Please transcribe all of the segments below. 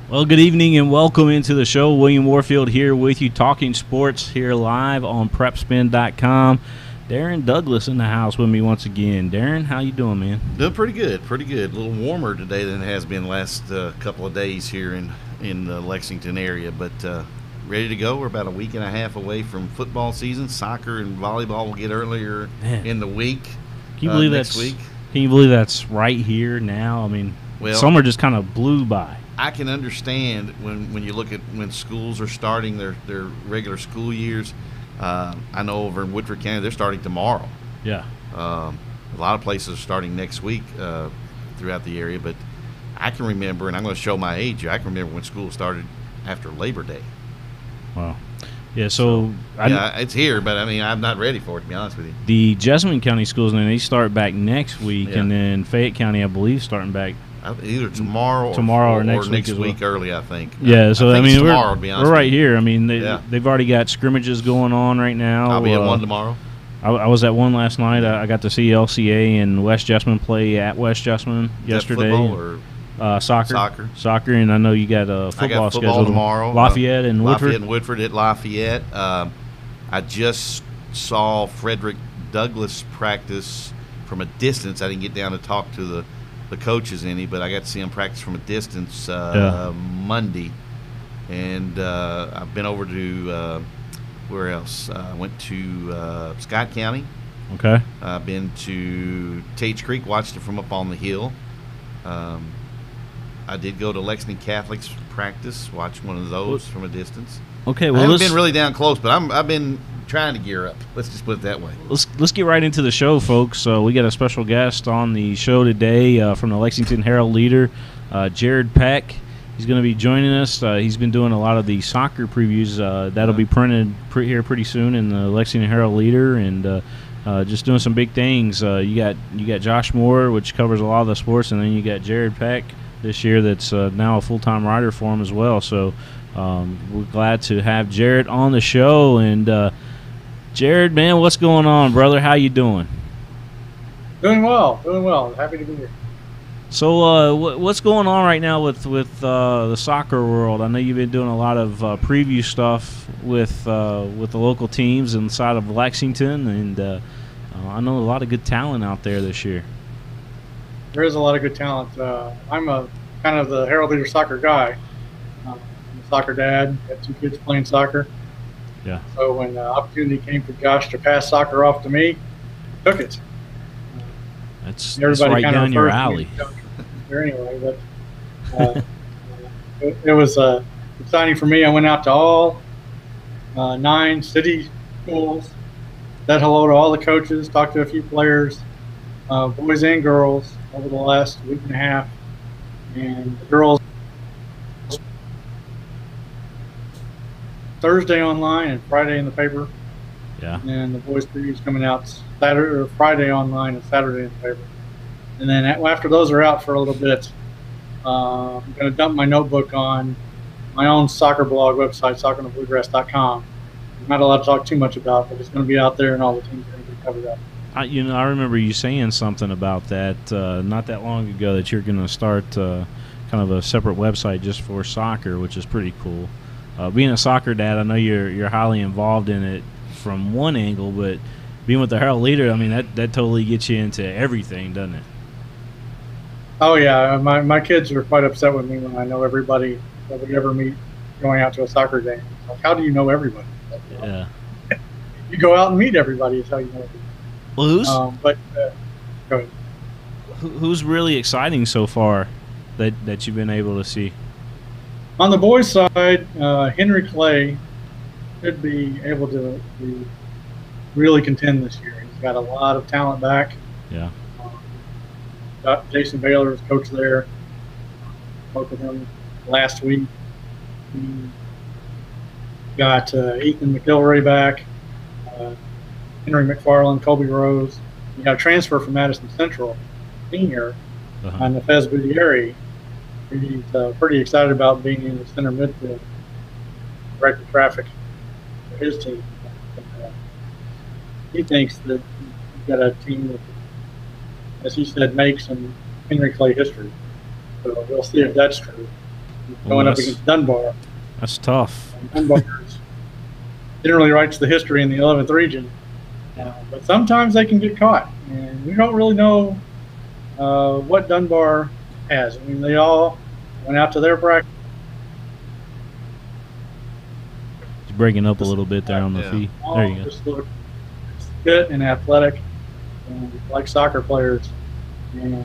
Well, good evening and welcome into the show. William Warfield here with you, talking sports here live on PrepSpin.com. Darren Douglas in the house with me once again. Darren, how you doing, man? Doing pretty good, pretty good. A little warmer today than it has been the last couple of days here in the Lexington area, but ready to go. We're about a week and a half away from football season. Soccer and volleyball will get earlier in the week. Can you believe next week? Can you believe that's right here now? I mean, summer just kind of blew by. I can understand when you look at when schools are starting their regular school years. I know over in Woodford County they're starting tomorrow. Yeah. A lot of places are starting next week throughout the area, but I can remember, and I'm going to show my age here, I can remember when school started after Labor Day. Wow. Yeah, so it's here, but I mean, I'm not ready for it, to be honest with you. The Jessamine County schools, and they start back next week, and then Fayette County, I believe, starting back either tomorrow or next week early, I think. Yeah, so I mean, tomorrow, to be honest, we're right here. I mean, they've already got scrimmages going on right now. I'll be at one tomorrow. I was at one last night. I got to see LCA and West Jessamine play at West Jessamine yesterday. Football or soccer, and I know you got a football scheduled tomorrow. Lafayette and Woodford at Lafayette. I just saw Frederick Douglass practice from a distance. I didn't get down to talk to the coaches any, but I got to see him practice from a distance Monday. And I've been over to where else? I went to Scott County. Okay. I've been to Tates Creek, watched it from up on the hill. I did go to Lexington Catholic's practice, watch one of those from a distance. Okay, well, I haven't been really down close, but I've been trying to gear up. Let's just put it that way. Let's get right into the show, folks. We got a special guest on the show today from the Lexington Herald Leader, Jared Peck. He's going to be joining us. He's been doing a lot of the soccer previews. That'll be printed here pretty soon in the Lexington Herald Leader, and just doing some big things. You got Josh Moore, which covers a lot of the sports, and then you got Jared Peck this year that's now a full-time writer for him as well. So we're glad to have Jared on the show. And Jared, man, what's going on, brother? How you doing? Doing well. Happy to be here. So what's going on right now with the soccer world? I know you've been doing a lot of preview stuff with the local teams inside of Lexington, and I know a lot of good talent out there this year. There is a lot of good talent. I'm a kind of the Herald Leader soccer guy. I'm a soccer dad. Got 2 kids playing soccer. Yeah. So when the opportunity came for Josh to pass soccer off to me, I took it. That's right down your alley. Anyway, but it was exciting for me. I went out to all 9 city schools, said hello to all the coaches, talked to a few players, boys and girls, over the last week and a half. And the girls Thursday online and Friday in the paper. Yeah. And the boys previews coming out Saturday or Friday online and Saturday in the paper. And then after those are out for a little bit, I'm going to dump my notebook on my own soccer blog website, soccerandthebluegrass.com. I'm not allowed to talk too much about it, but it's going to be out there and all the teams are going to be covered up. I remember you saying something about that not that long ago, that you're going to start kind of a separate website just for soccer, which is pretty cool. Being a soccer dad, I know you're highly involved in it from one angle, but being with the Herald Leader, I mean, that totally gets you into everything, doesn't it? Oh, yeah. My kids are quite upset with me when I know everybody that we ever meet going out to a soccer game. Like, how do you know everybody? Yeah. You go out and meet everybody is how you know everybody. Well, go ahead. Who's really exciting so far that you've been able to see? On the boys' side, Henry Clay should be able to really contend this year. He's got a lot of talent back. Yeah. Got Jason Baylor as coach there. Spoke with him last week. He got Ethan McIlroy back. Henry McFarland, Colby Rose. You got a transfer from Madison Central, senior, on the Fez Budieri. He's pretty excited about being in the center midfield, direct the traffic for his team. He thinks that he's got a team that, as he said, makes some Henry Clay history. So we'll see if that's true. going up against Dunbar. That's tough. Dunbar generally writes the history in the 11th region, but sometimes they can get caught, and we don't really know what Dunbar has. I mean, they all went out to their practice. It's breaking up a little bit there on the feed. There you go. Just look fit and athletic, and like soccer players, and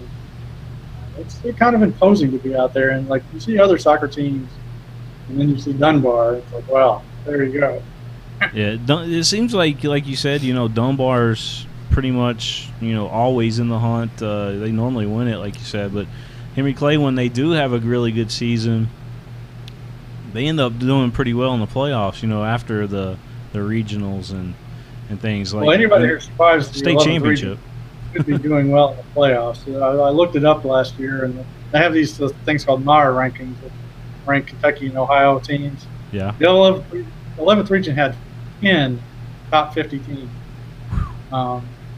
it's kind of imposing to be out there. And like you see other soccer teams, and then you see Dunbar. It's like, wow, there you go. Yeah, it seems like you said, Dunbar's pretty much, always in the hunt. They normally win it, like you said. But Henry Clay, when they do have a really good season, they end up doing pretty well in the playoffs, after the regionals and things like. Well, anybody who survives the state championship could be doing well in the playoffs. I looked it up last year, and they have these things called Maggard rankings that rank Kentucky and Ohio teams. Yeah. The 11th region had 10 top 50 teams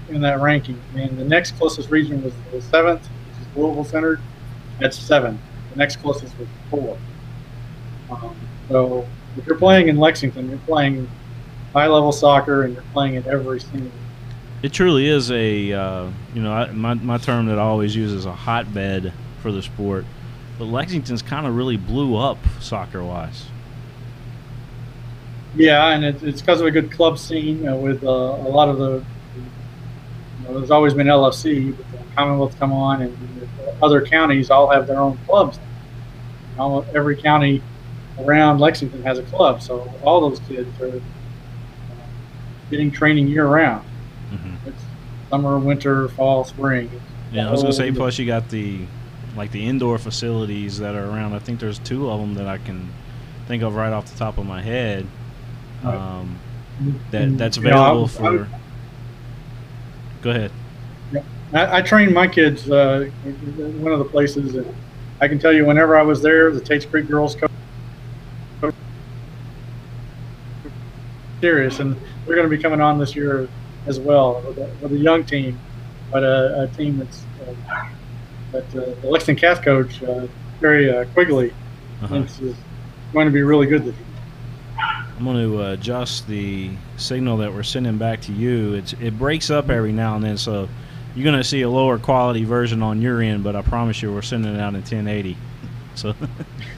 in that ranking, and the next closest region was the 7th, which is Louisville Center. That's 7. The next closest was 4. So if you're playing in Lexington, you're playing high-level soccer, and you're playing at every single. It truly is my term that I always use is a hotbed for the sport. But Lexington's kind of really blew up soccer-wise. Yeah, and it's because of a good club scene with a lot of the. There's always been LFC, but the Commonwealth come on, and the other counties all have their own clubs. Every county around Lexington has a club, so all those kids are getting training year-round. Mm-hmm. It's summer, winter, fall, spring. Yeah, I was gonna say. Plus, you got the indoor facilities that are around. I think there's 2 of them that I can think of right off the top of my head. That's available for. Go ahead. Yeah. I trained my kids in one of the places, and I can tell you, whenever I was there, the Tates Creek girls coach serious, and they're going to be coming on this year as well with a young team, but a team that the Lexington Cath coach Gary Quigley thinks is going to be really good this year. I'm going to adjust the signal that we're sending back to you. It breaks up every now and then, so you're going to see a lower quality version on your end, but I promise you we're sending it out in 1080. So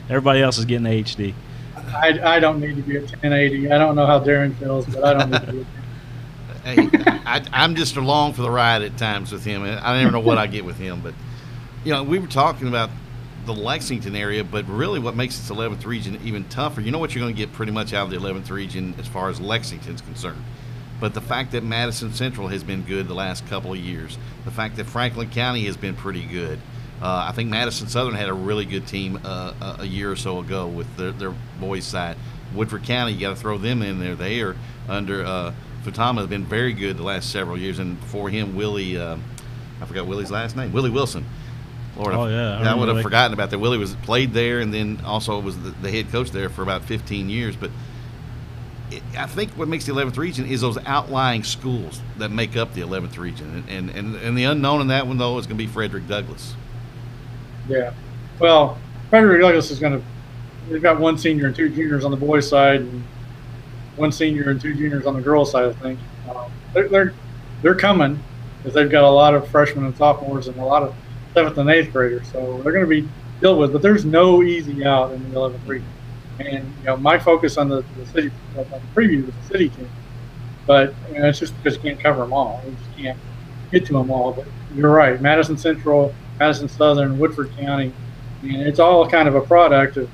everybody else is getting HD. I don't need to be at 1080. I don't know how Darren feels, but I don't need to be at 1080. I'm just along for the ride at times with him. I never know what I get with him, but we were talking about the Lexington area, but really what makes this 11th region even tougher, what you're going to get pretty much out of the 11th region as far as Lexington's concerned. But the fact that Madison Central has been good the last couple of years, the fact that Franklin County has been pretty good. I think Madison Southern had a really good team a year or so ago with their boys' side. Woodford County, you got to throw them in there. They are under Futama have been very good the last several years, and before him, Willie, I forgot Willie's last name, Willie Wilson. Lord, I would have forgotten about that. Willie played there, and then also was the head coach there for about 15 years. But I think what makes the 11th region is those outlying schools that make up the 11th region, and the unknown in that one though is going to be Frederick Douglass. Yeah, well, Frederick Douglass is going to. They've got 1 senior and 2 juniors on the boys' side, and 1 senior and 2 juniors on the girls' side. I think they're coming because they've got a lot of freshmen and sophomores and a lot of 7th and 8th graders, so they're going to be dealt with. But there's no easy out in the 11th region. And my focus on the city, on the preview was the city team, but it's just because you can't cover them all. You just can't get to them all. But you're right, Madison Central, Madison Southern, Woodford County, and it's all kind of a product of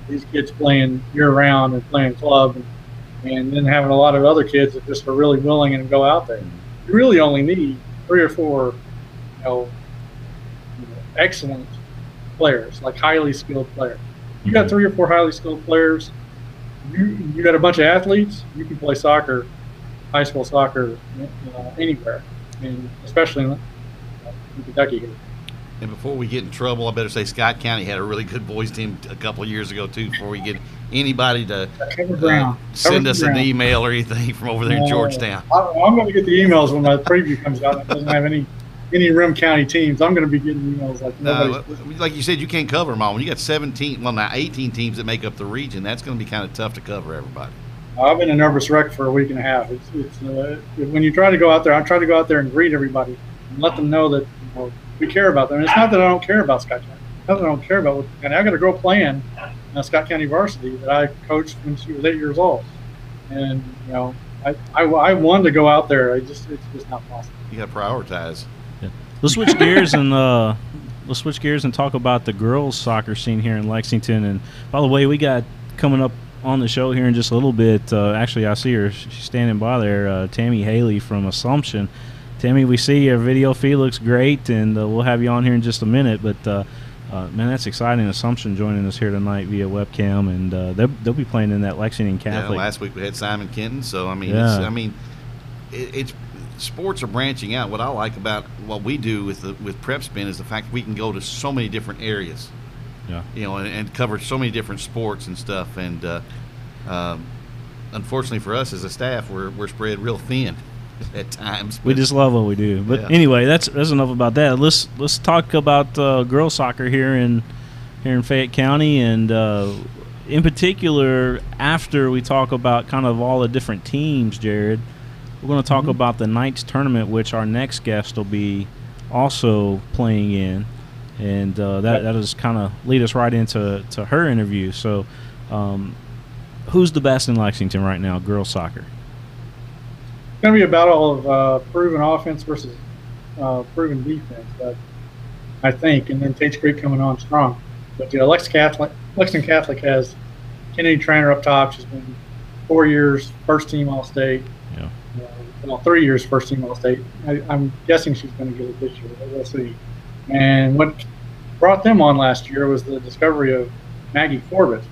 these kids playing year round and playing club, and then having a lot of other kids that just are really willing and go out there. You really only need 3 or 4 excellent players, like highly skilled players. You got 3 or 4 highly skilled players. You got a bunch of athletes. You can play soccer, high school soccer, anywhere, and especially in Kentucky here. And before we get in trouble, I better say Scott County had a really good boys team a couple of years ago too. Before we get anybody to send us an email or anything from over there in Georgetown. I'm going to get the emails when my preview comes out. It doesn't have any any Rim County teams, I'm going to be getting emails like No, like you said, you can't cover them all. When you got 17, well, now 18 teams that make up the region, that's going to be kind of tough to cover everybody. I've been a nervous wreck for a week and a half. It's when you try to go out there, I try to go out there and greet everybody and let them know that we care about them. And it's not that I don't care about Scott County. It's not that I don't care about County. I got a girl playing Scott County varsity that I coached when she was 8 years old, and I wanted to go out there. It's just not possible. You got to prioritize. Yeah. Let's switch gears and talk about the girls' soccer scene here in Lexington. And by the way, we got coming up on the show here in just a little bit. Actually, I see her. She's standing by there. Tammy Haley from Assumption. Tammy, we see your video feed looks great, and we'll have you on here in just a minute. But man, that's exciting. Assumption joining us here tonight via webcam, and they'll be playing in that Lexington Catholic. Yeah, last week we had Simon Kenton, so I mean, yeah. it's sports are branching out. What I like about what we do with Prep Spin is the fact that we can go to so many different areas, and cover so many different sports and stuff. And unfortunately for us as a staff, we're spread real thin at times. We just love what we do. But anyway, that's enough about that. Let's talk about girls soccer here in Fayette County, and in particular, after we talk about kind of all the different teams, Jared, we're going to talk about the Knights tournament, which our next guest will be also playing in, and that is kind of lead us right into her interview. So, who's the best in Lexington right now, girls soccer? It's going to be a battle of proven offense versus proven defense, I think, and then Tate's Creek coming on strong. But Lexington Catholic has Kennedy Trainer up top. She's been 4 years first team All-State. Yeah. 3 years first team All-State. I'm guessing she's going to get it this year. We'll see. And what brought them on last year was the discovery of Maggie Corbett,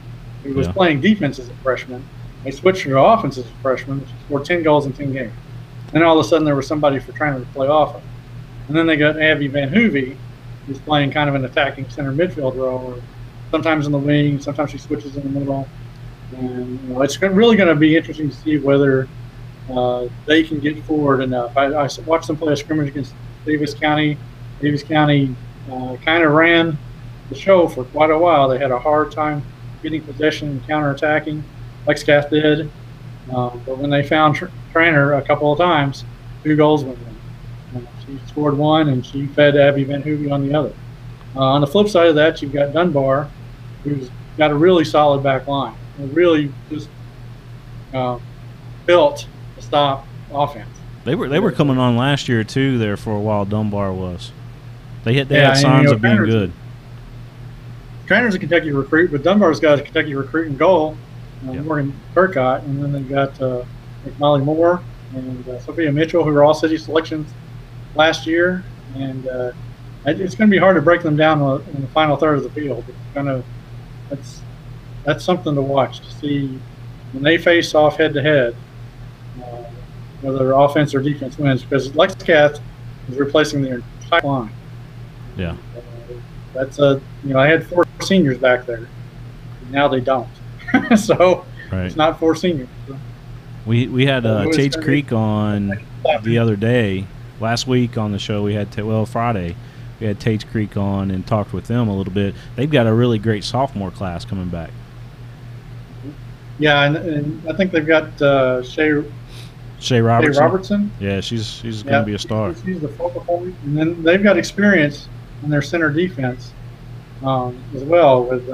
who was playing defense as a freshman. They switched her to offense as a freshman. She scored 10 goals in 10 games. Then all of a sudden there was somebody for Trainer to play offense. And then they got Abby Van Hoovey, who's playing kind of an attacking center midfield role, or sometimes in the wing, sometimes she switches in the middle. And it's really going to be interesting to see whether they can get forward enough. I watched them play a scrimmage against Davis County. Davis County kind of ran the show for quite a while. They had a hard time getting possession and counterattacking. Lexcath did, but when they found Trainer a couple of times, 2 goals went in. She scored 1, and she fed Abby Van Hoovey on the other. On the flip side of that, you've got Dunbar, who's got a really solid back line, and really just built to stop offense. They were coming on last year too. There for a while, Dunbar was. They had signs of being good. Trainer's a Kentucky recruit, but Dunbar's got a Kentucky recruit in goal. Morgan Burkott, and then they've got Molly Moore and Sophia Mitchell, who were all city selections last year, and it's going to be hard to break them down in the final third of the field. That's something to watch to see when they face off head to head, whether offense or defense wins, because Lexcath is replacing their entire line. Yeah, that's I had 4 seniors back there, and now they don't. So it's not 4 seniors. We had Tate's Creek on the other day. Last week on the show we had Friday we had Tate's Creek on and talked with them a little bit. They've got a really great sophomore class coming back. Yeah, and I think they've got Shay Robertson. Yeah, she's going to be a star. She's the focal point, and then they've got experience in their center defense. As well with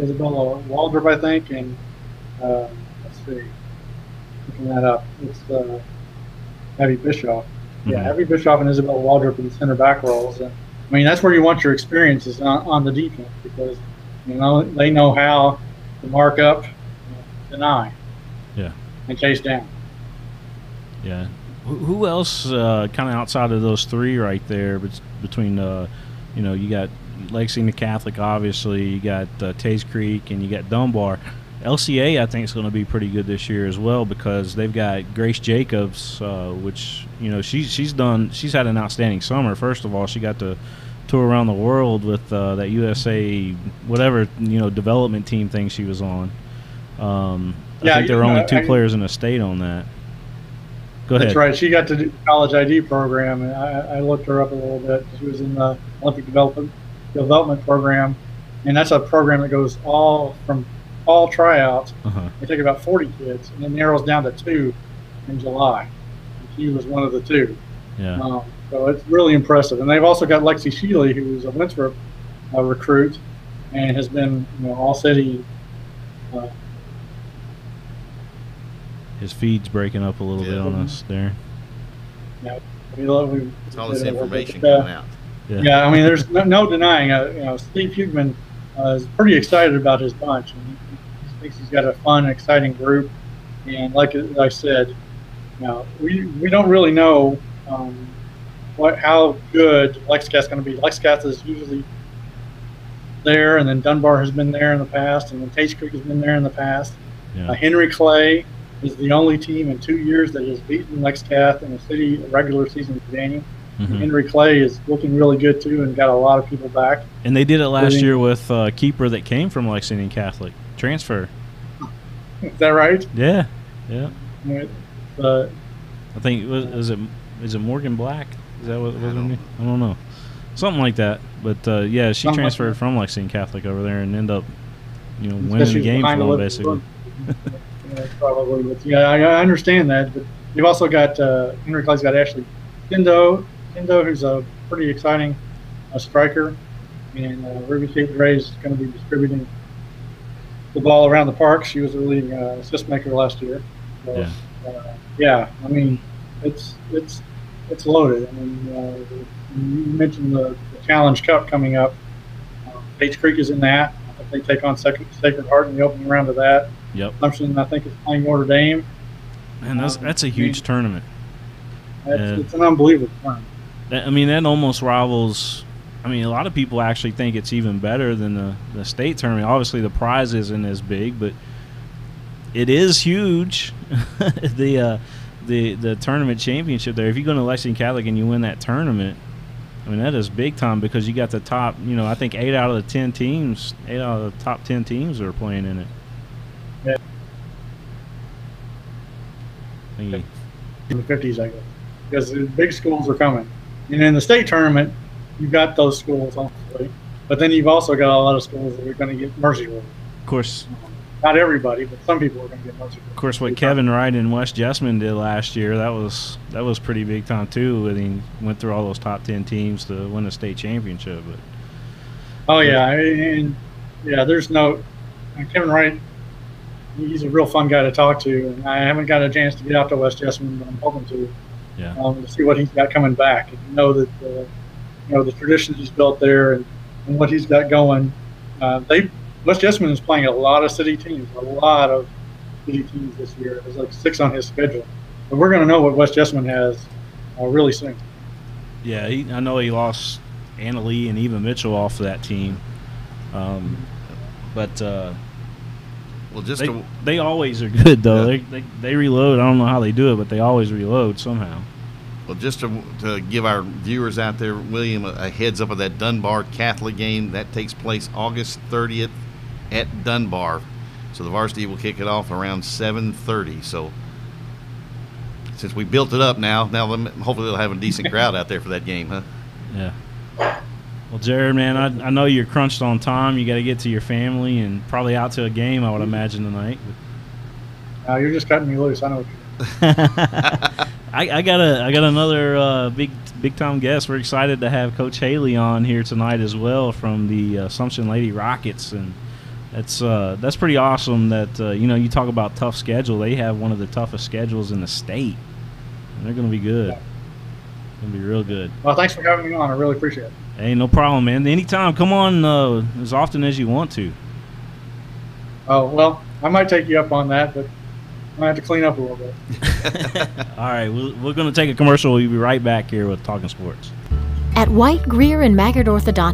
Isabella Waldrop, I think, and let's see, looking that up, it's Abby Bischoff. Yeah, Abby Bischoff and Isabella Waldrop in the center back roles. And I mean, that's where you want your experiences on the defense, because they know how to mark up, deny, and chase down. Yeah. Who else kind of outside of those 3 right there between you got Lexington Catholic, obviously, you got Tate's Creek, and you got Dunbar. LCA, I think, is going to be pretty good this year as well, because they've got Grace Jacobs, which she's had an outstanding summer. First of all, she got to tour around the world with that USA whatever development team thing she was on. I think there were only 2 players in the state on that. Go ahead. That's right. She got to do the college ID program, and I looked her up a little bit. She was in the Olympic development program, and that's a program that goes from all tryouts. They take about 40 kids, and then narrows down to 2 in July. And she was one of the 2. Yeah. So it's really impressive. And they've also got Lexi Shealy, who's a Winthrop recruit, and has been all city. His feed's breaking up a little bit on us there. Yeah, it's all this information coming out. Yeah, I mean, there's no denying. Steve Hugman is pretty excited about his bunch, and he thinks he's got a fun, exciting group. And like I said, we don't really know how good Lexington's going to be. Lexington is usually there, and then Dunbar has been there in the past, and then Tate's Creek has been there in the past. Yeah. Henry Clay is the only team in 2 years that has beaten Lexington in a city regular season game. Henry Clay is looking really good too, and got a lot of people back. And they did it last year with a keeper that came from Lexington Catholic transfer. Is that right? Yeah. I think is it Morgan Black? Is that what it was? I don't know. Something like that. But yeah, she transferred from Lexington Catholic over there and ended up winning the game for them basically. Probably. But yeah, I understand that. But you've also got Henry Clay's got Ashley Tindo, who's a pretty exciting striker, and Ruby Kate Gray is going to be distributing the ball around the park. She was a leading assist maker last year. So, I mean, it's loaded. I mean, you mentioned the Challenge Cup coming up. Tate's Creek is in that. I think they take on Sacred Heart in the opening round of that. Yep. Clemson, I think, is playing Notre Dame. Man, that's a huge tournament. It's an unbelievable tournament. I mean, that almost rivals. I mean, a lot of people actually think it's even better than the state tournament. Obviously, the prize isn't as big, but it is huge. The tournament championship there. If you go to Lexington Catholic and you win that tournament, I mean, that is big time because you got the top. I think 8 out of the 10 teams, 8 out of the top 10 teams are playing in it. Yeah. In the 50s, I guess, because the big schools are coming. And in the state tournament, you've got those schools, obviously, but then you've also got a lot of schools that are going to get Mercy Rule. Of course. Not everybody, but some people are going to get Mercy Rule. Of course, what Kevin Wright and West Jessamine did last year, that was pretty big time too. He went through all those top 10 teams to win the state championship. But there's no Kevin Wright. He's a real fun guy to talk to, and I haven't got a chance to get out to West Jessamine, but I'm hoping to. To see what he's got coming back. And that the traditions he's built there and what he's got going. West Jessamine is playing a lot of city teams this year. There's like 6 on his schedule, but we're going to know what West Jessamine has really soon. Yeah, I know he lost Anna Lee and Eva Mitchell off of that team, but. They always are good though. Yeah. They reload. I don't know how they do it, but they always reload somehow. Well, just to give our viewers out there, William, a heads up of that Dunbar Catholic game that takes place August 30th at Dunbar. So the varsity will kick it off around 7:30. So since we built it up now hopefully they'll have a decent crowd out there for that game, huh? Yeah. Well, Jared, man, I know you're crunched on time. You got to get to your family and probably out to a game, I would imagine, tonight. You're just cutting me loose. I know what you're doing. I got another big time guest. We're excited to have Coach Haley on here tonight as well from the Assumption Lady Rockets, and that's pretty awesome. That you talk about tough schedule. They have one of the toughest schedules in the state, and they're going to be good. Yeah. Going to be real good. Well, thanks for having me on. I really appreciate it. Hey, no problem, man. Anytime. Come on as often as you want to. Oh, well, I might take you up on that, but I might have to clean up a little bit. All right. We're going to take a commercial. We'll be right back here with Talking Sports. At White, Greer, and Maggard Orthodontics,